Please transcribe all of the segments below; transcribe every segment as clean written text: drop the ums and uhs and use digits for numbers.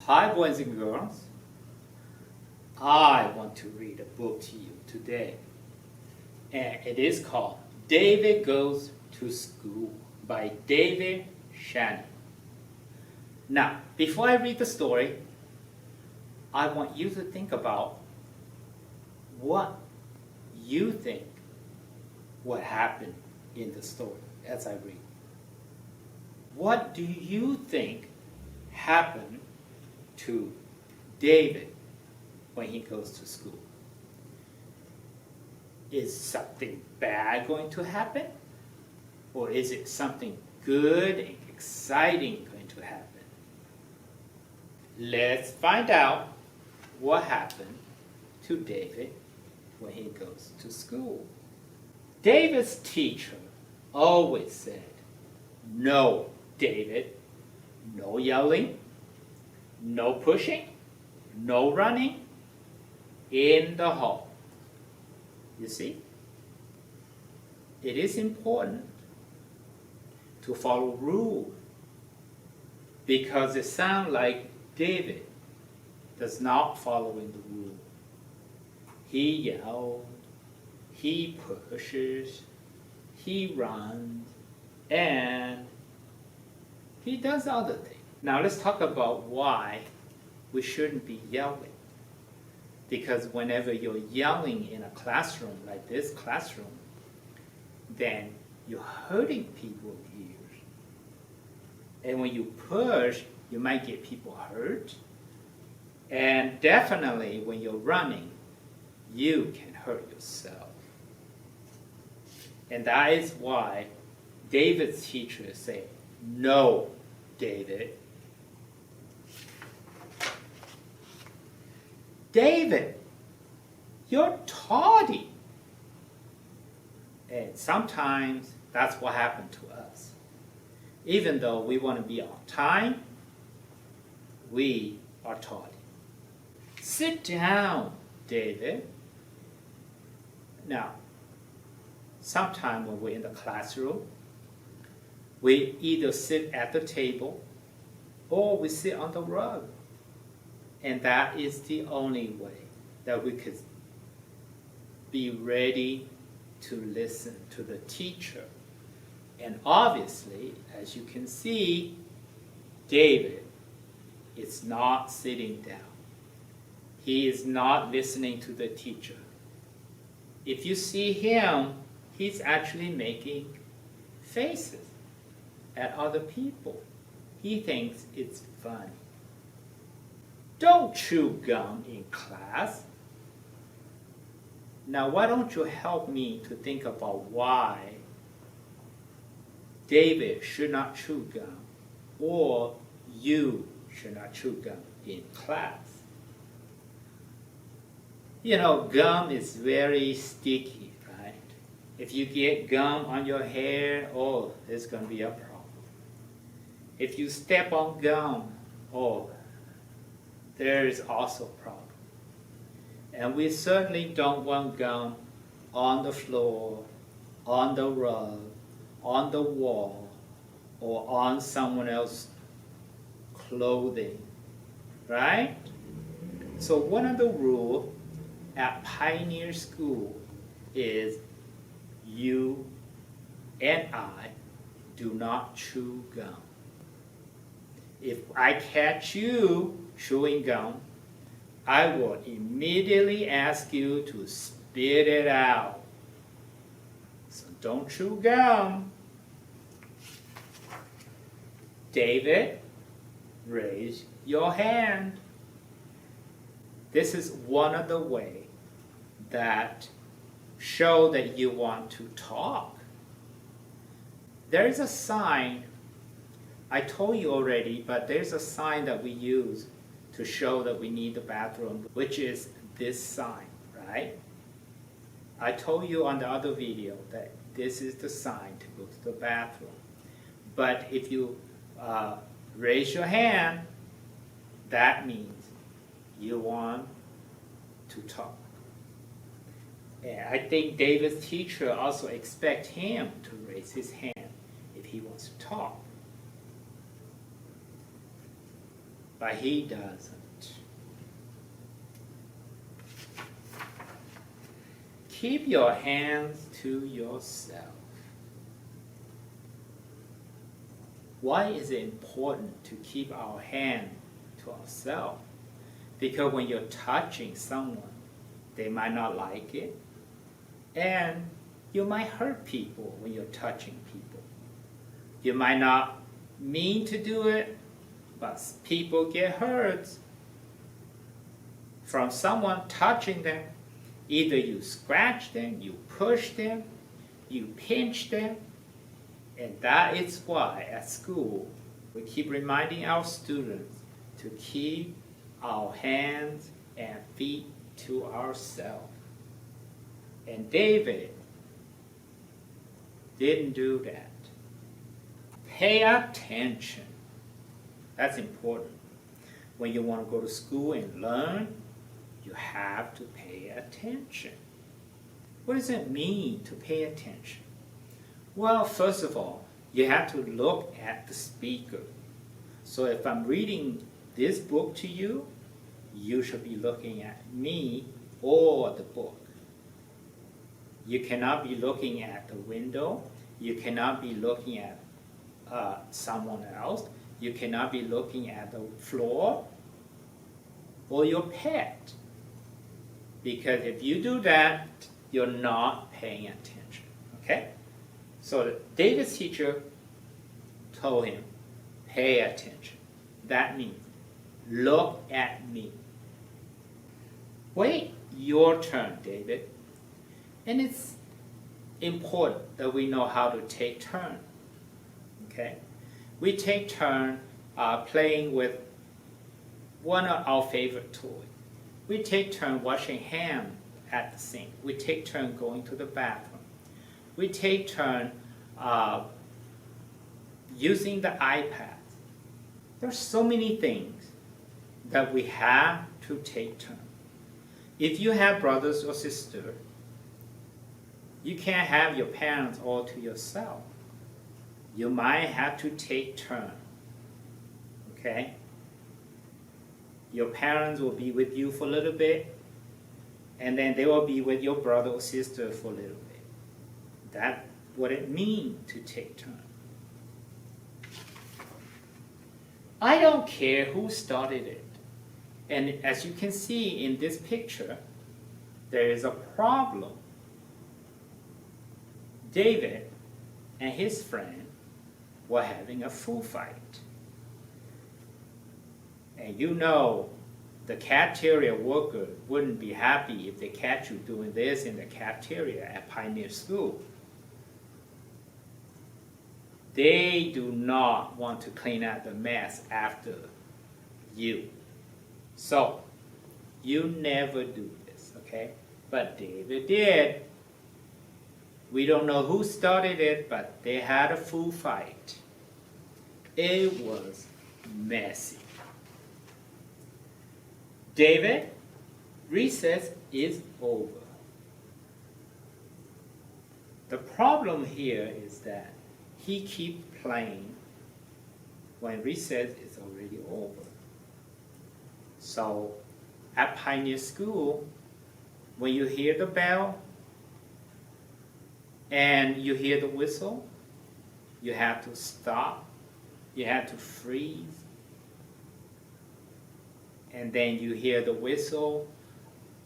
Hi, boys and girls. I want to read a book to you today, and it is called David Goes to School by David Shannon. Now, before I read the story, I want you to think about what you think what happened in the story as I read. What do you think happened to David when he goes to school? Is something bad going to happen? Or is it something good and exciting going to happen? Let's find out what happened to David when he goes to school. David's teacher always said, "No, David, no yelling, no pushing, no running in the hall." You see, it is important to follow rules because it sounds like David does not follow in the rule. He yells, he pushes, he runs, and he does other things. Now let's talk about why we shouldn't be yelling. Because whenever you're yelling in a classroom like this classroom, then you're hurting people's ears. And when you push, you might get people hurt. And definitely when you're running, you can hurt yourself. And that is why David's teacher said, "No, David. David, you're tardy." And sometimes that's what happened to us. Even though we want to be on time, we are tardy. "Sit down, David." Now, sometimes when we're in the classroom, we either sit at the table or we sit on the rug. And that is the only way that we could be ready to listen to the teacher. And obviously, as you can see, David is not sitting down. He is not listening to the teacher. If you see him, he's actually making faces at other people. He thinks it's funny. Don't chew gum in class. Now, why don't you help me to think about why David should not chew gum, or you should not chew gum in class? You know, gum is very sticky, right? If you get gum on your hair, oh, there's going to be a problem. If you step on gum, oh, there is also a problem. And we certainly don't want gum on the floor, on the rug, on the wall, or on someone else's clothing, right? So one of the rules at Pioneer School is you and I do not chew gum. If I catch you chewing gum, I will immediately ask you to spit it out. So don't chew gum. David, raise your hand. This is one of the ways that show that you want to talk. There is a sign, I told you already, but there's a sign that we use to show that we need the bathroom, which is this sign, right? I told you on the other video that this is the sign to go to the bathroom. But if you raise your hand, that means you want to talk. And I think David's teacher also expects him to raise his hand if he wants to talk. but he doesn't. Keep your hands to yourself. Why is it important to keep our hand to ourselves? Because when you're touching someone, they might not like it, and you might hurt people when you're touching people. You might not mean to do it, but people get hurt from someone touching them. Either you scratch them, you push them, you pinch them, and that is why at school we keep reminding our students to keep our hands and feet to ourselves. And David didn't do that. Pay attention. That's important. When you want to go to school and learn, you have to pay attention. What does it mean to pay attention? Well, first of all, you have to look at the speaker. So if I'm reading this book to you, you should be looking at me or the book. You cannot be looking at the window. You cannot be looking at someone else. You cannot be looking at the floor or your pet. Because if you do that, you're not paying attention. Okay? So David's teacher told him, pay attention. That means look at me. Wait your turn, David. And it's important that we know how to take turn. Okay? We take turn playing with one of our favorite toys. We take turn washing hands at the sink. We take turn going to the bathroom. We take turn using the iPad. There's so many things that we have to take turn. If you have brothers or sisters, you can't have your parents all to yourself. You might have to take turn. Okay? Your parents will be with you for a little bit, and then they will be with your brother or sister for a little bit. That's what it means to take turn. I don't care who started it. And as you can see in this picture, there is a problem. David and his friend were having a food fight. And you know the cafeteria worker wouldn't be happy if they catch you doing this in the cafeteria at Pioneer School. They do not want to clean out the mess after you. So, you never do this, okay? But David did. We don't know who started it, but they had a food fight. It was messy. David, recess is over. The problem here is that he keeps playing when recess is already over. So at Pioneer School, when you hear the bell and you hear the whistle, you have to stop, you have to freeze, and then you hear the whistle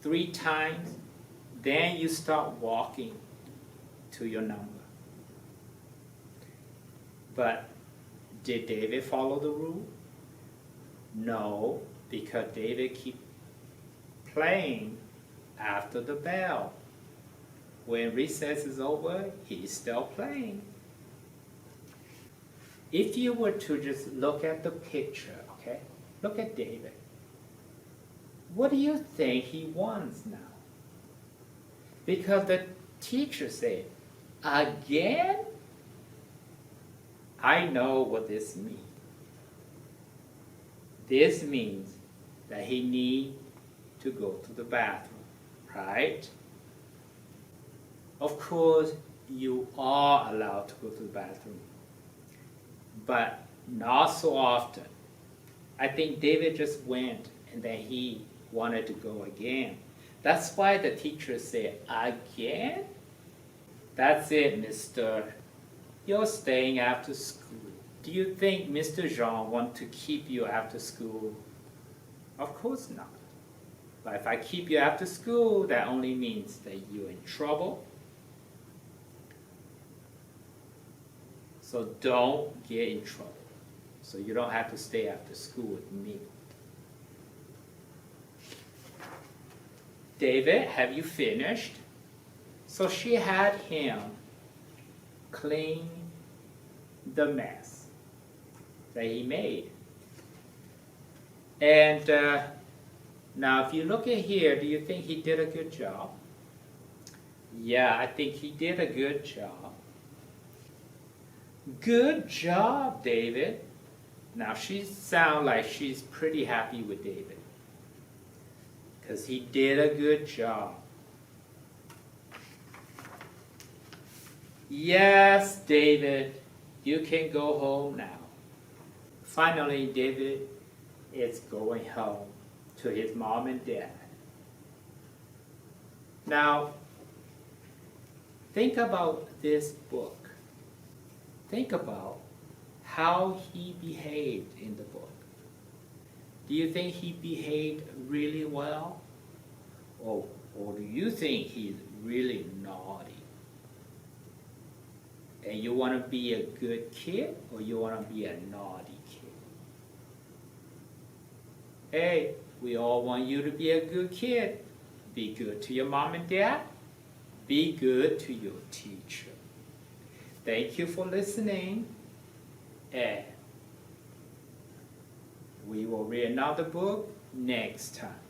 3 times, then you start walking to your number. But did David follow the rule? No, because David keep playing after the bell. When recess is over, he's still playing. If you were to just look at the picture, okay? Look at David. What do you think he wants now? Because the teacher said, again? I know what this means. This means that he needs to go to the bathroom, right? Of course, you are allowed to go to the bathroom, but not so often. I think David just went and then he wanted to go again. That's why the teacher said, again? That's it, mister. You're staying after school. Do you think Mr. Jean wants to keep you after school? Of course not. But if I keep you after school, that only means that you're in trouble. So don't get in trouble. So you don't have to stay after school with me. David, have you finished? So she had him clean the mess that he made. And now if you look at here, do you think he did a good job? Yeah, I think he did a good job. Good job, David. Now she sounds like she's pretty happy with David, because he did a good job. Yes, David, you can go home now. Finally, David is going home to his mom and dad. Now, think about this book. Think about how he behaved in the book. Do you think he behaved really well? Or do you think he's really naughty? And you want to be a good kid, or you want to be a naughty kid? Hey, we all want you to be a good kid. Be good to your mom and dad. Be good to your teacher. Thank you for listening. And we will read another book next time.